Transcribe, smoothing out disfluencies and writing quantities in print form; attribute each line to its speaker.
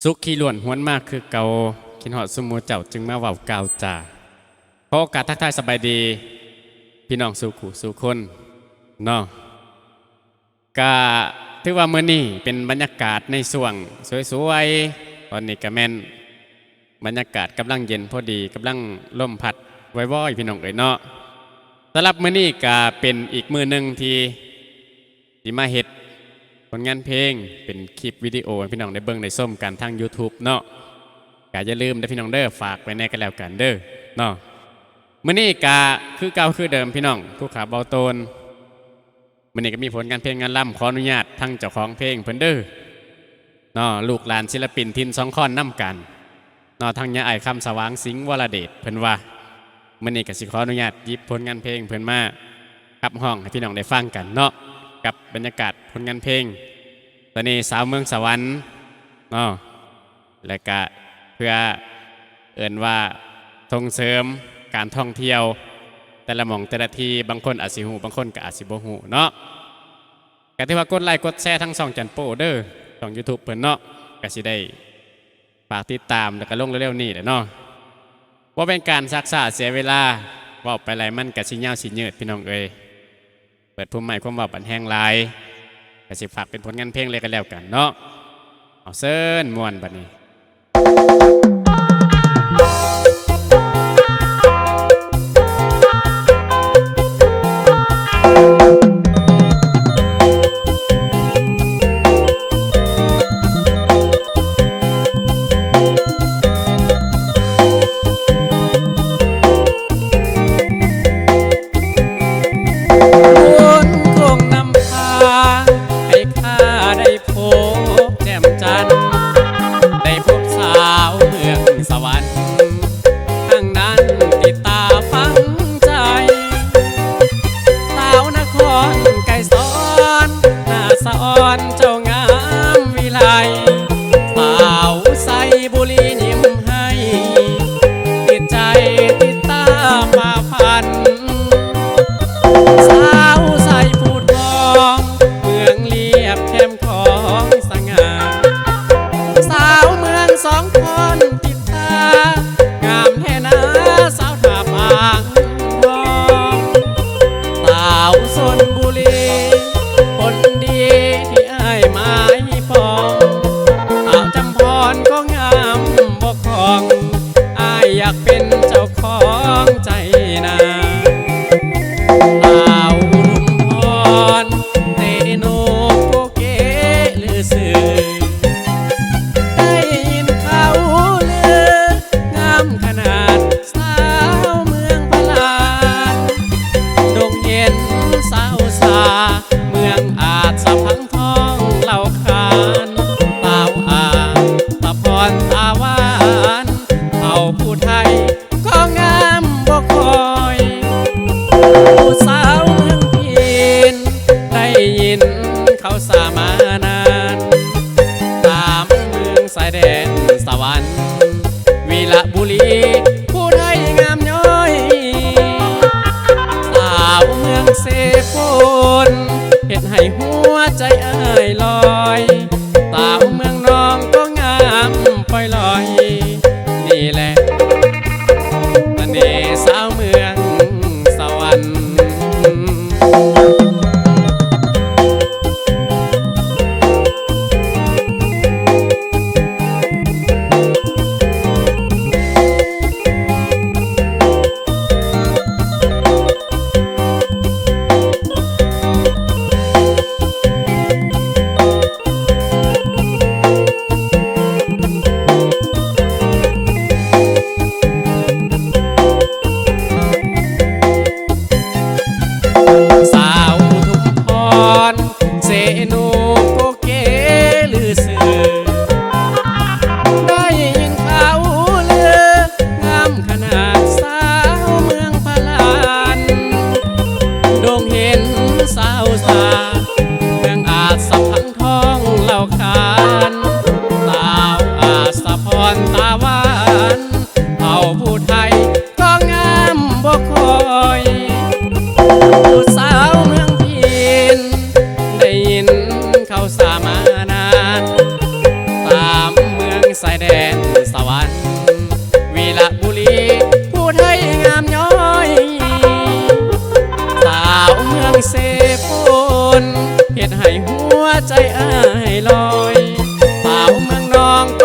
Speaker 1: สุขขี้ล้วนหวนมากคือเกากินหอดสมูเจ้าจึงมาเว้าเกาจ่าเพราะโอกาสทักทายสบายดีพี่น้องสู่ขู่สู่คนเนาะกะถือว่าเมื่อนี้เป็นบรรยากาศในส่วงสวยๆตอนนี้กะแม่นบรรยากาศกำลังเย็นพอดีกำลังลมพัดว่อยๆพี่น้องเอ๋ยเนาะสำหรับมื้อนี้กะเป็นอีกมื้อหนึ่งที่มาเฮ็ดผลงานเพลงเป็นคลิปวิดีโอให้พี่น้องได้เบิ่งได้ส้มกันทาง YouTube เนาะกะอย่าลืมได้พี่น้องเด้อฝากไว้ในกันแล้วกันเด้อเนาะมื้อนี้กะคือเก่าคือเดิมพี่น้องผู้ขาเบาโตนมื้อนี้ก็มีผลงานเพลงงานล่ำขออนุญาตทั้งเจ้าของเพลงเพิ่นเด้อเนาะลูกหลานศิลปินทินสองคอนนำกันเนาะทั้งยาไอคำสว่างสิงห์วรเดชเพิ่นว่ามื้อนี้ก็สิขออนุญาตหยิบผลงานเพลงเพิ่นมาขับห้องให้พี่น้องได้ฟังกันเนาะกับบรรยากาศผลงานเพลงตอนนี้สาวเมืองสวรรค์เนาะและก็เพื่อเอิ่นว่าส่งเสริมการท่องเที่ยวแต่ละหม่องแต่ละที่บางคนอาจสิหูบางคนก็อาจสิบ่หูเนาะก็ถือว่ากดไลค์กดแชร์ทั้งช่องจันโป้เด้อช่อง YouTube เพิ่นเนาะก็สิได้ฝากติดตามแล้วก็ลงเร็วๆนี้แหละเนาะว่าเป็นการซักษาเสียเวลาเว้าไปหลายมันก็สิยาวสิยืดพี่น้องเอ้ยเปิดพุ่มใหม่ความว่าปันแห้งลายก็สิฝากเป็นผลงานเพลงเลยกันแล้วกันเนาะเอาเซิ้นม่วนบัดนี้เ ใจอ้ายลอยสาวเมืองนอง